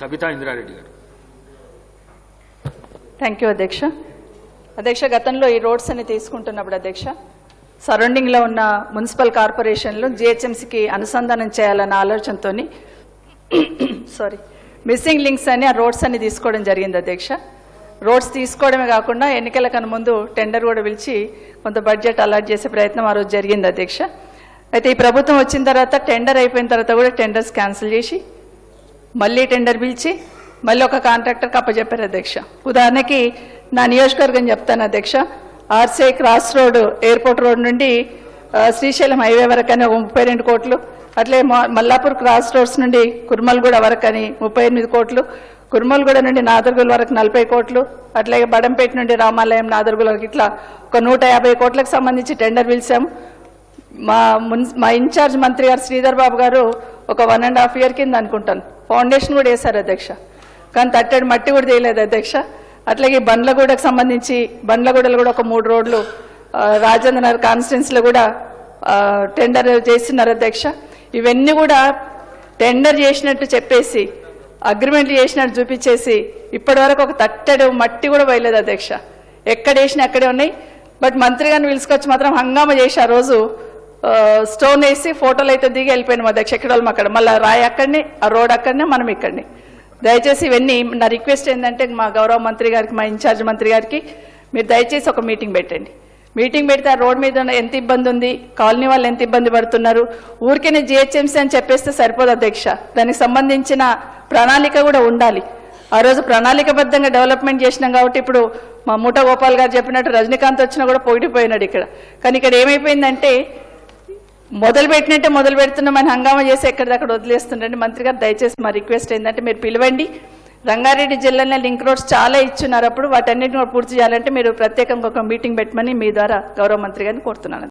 సబితా ఇంద్రారెడ్డి గారు. Thank you అధ్యక్ష. అధ్యక్ష, గతంలో ఈ రోడ్స్ అని తీసుకుంటున్నప్పుడు అధ్యక్ష సరౌండింగ్లో ఉన్న మున్సిపల్ కార్పొరేషన్లు జిహెచ్ఎంసీకి అనుసంధానం చేయాలన్న ఆలోచనతో మిస్సింగ్ లింక్స్ అని ఆ రోడ్స్ అన్ని తీసుకోవడం జరిగింది అధ్యక్ష. రోడ్స్ తీసుకోవడమే కాకుండా ఎన్నికల కన్నా ముందు టెండర్ కూడా పిలిచి కొంత బడ్జెట్ అలాట్ చేసే ప్రయత్నం ఆ రోజు జరిగింది అధ్యక్ష. అయితే ఈ ప్రభుత్వం వచ్చిన తర్వాత టెండర్ అయిపోయిన తర్వాత కూడా టెండర్స్ క్యాన్సిల్ చేసి మళ్ళీ టెండర్ పిలిచి మళ్ళీ ఒక కాంట్రాక్టర్కి అప్పచెప్పారు అధ్యక్ష. ఉదాహరణకి నా నియోజకవర్గం చెప్తాను అధ్యక్ష. RCI cross road airport road నుండి శ్రీశైలం హైవే వరకు అని 32 కోట్లు, అట్లే మల్లాపూర్ క్రాస్ రోడ్స్ నుండి కుర్మల్గూడ వరకు అని 38 కోట్లు, కుర్మల్గూడ నుండి నాదర్గుల్ వరకు 40 కోట్లు, అట్లాగే బడంపేట నుండి రామాలయం నాదర్గుల్ వరకు ఇట్లా ఒక 150 కోట్లకు సంబంధించి టెండర్ పిలిచాము. మా ఇన్ఛార్జ్ మంత్రి గారు శ్రీధర్ బాబు గారు ఒక 1.5 year కింద అనుకుంటాను ఫౌండేషన్ కూడా వేశారు అధ్యక్ష. కానీ తట్టడి మట్టి కూడా తీయలేదు అధ్యక్ష. అట్లాగే బండ్లగూడకు సంబంధించి బండ్లగూడలో కూడా ఒక 3 రోడ్లు రాజేంద్ర నగర్ కాన్స్టిట్యున్సీలో కూడా టెండర్ చేస్తున్నారు అధ్యక్ష. ఇవన్నీ కూడా టెండర్ చేసినట్టు చెప్పేసి అగ్రిమెంట్లు చేసినట్టు చూపించేసి ఇప్పటి వరకు ఒక తట్టడు మట్టి కూడా వేయలేదు అధ్యక్ష. ఎక్కడ వేసినా అక్కడే ఉన్నాయి. బట్ మంత్రి గారిని పిలుచుకొచ్చి మాత్రం హంగామా చేసి ఆ రోజు స్టోన్ వేసి ఫోటోలు అయితే దిగి వెళ్ళిపోయినాం అధ్యక్ష. ఎక్కడ వాళ్ళం అక్కడ, మళ్ళీ రాయి అక్కడనే, ఆ రోడ్ అక్కడనే, మనం ఇక్కడనే. దయచేసి ఇవన్నీ నా రిక్వెస్ట్ ఏంటంటే మా గౌరవ మంత్రి గారికి, మా ఇన్ఛార్జ్ మంత్రి గారికి మీరు దయచేసి ఒక మీటింగ్ పెట్టండి. మీటింగ్ పెడితే ఆ రోడ్ మీద ఎంత ఇబ్బంది ఉంది, కాలనీ వాళ్ళు ఎంత ఇబ్బంది పడుతున్నారు, ఊరికేనే జిహెచ్ఎంసీ అని చెప్పేస్తే సరిపోదు అధ్యక్ష. దానికి సంబంధించిన ప్రణాళిక కూడా ఉండాలి. ఆ రోజు ప్రణాళికబద్ధంగా డెవలప్మెంట్ చేసినాం కాబట్టి ఇప్పుడు మా మూట గోపాల్ గారు చెప్పినట్టు రజనీకాంత్ వచ్చినా కూడా పోయిపోయినాడు ఇక్కడ. కానీ ఇక్కడ ఏమైపోయిందంటే మొదలు పెట్టినట్టే మొదలు పెడుతున్నామని హంగామా చేసి ఎక్కడిదక్కడ వదిలేస్తుండండి. మంత్రి గారు దయచేసి మా రిక్వెస్ట్ ఏంటంటే మీరు పిలవండి. రంగారెడ్డి జిల్లాలో లింక్ రోడ్స్ చాలా ఇచ్చున్నారు. అప్పుడు వాటన్నిటిని పూర్తి చేయాలంటే మీరు ప్రత్యేకంగా ఒక మీటింగ్ పెట్టమని మీ ద్వారా గౌరవ మంత్రి గారిని కోరుతున్నాను.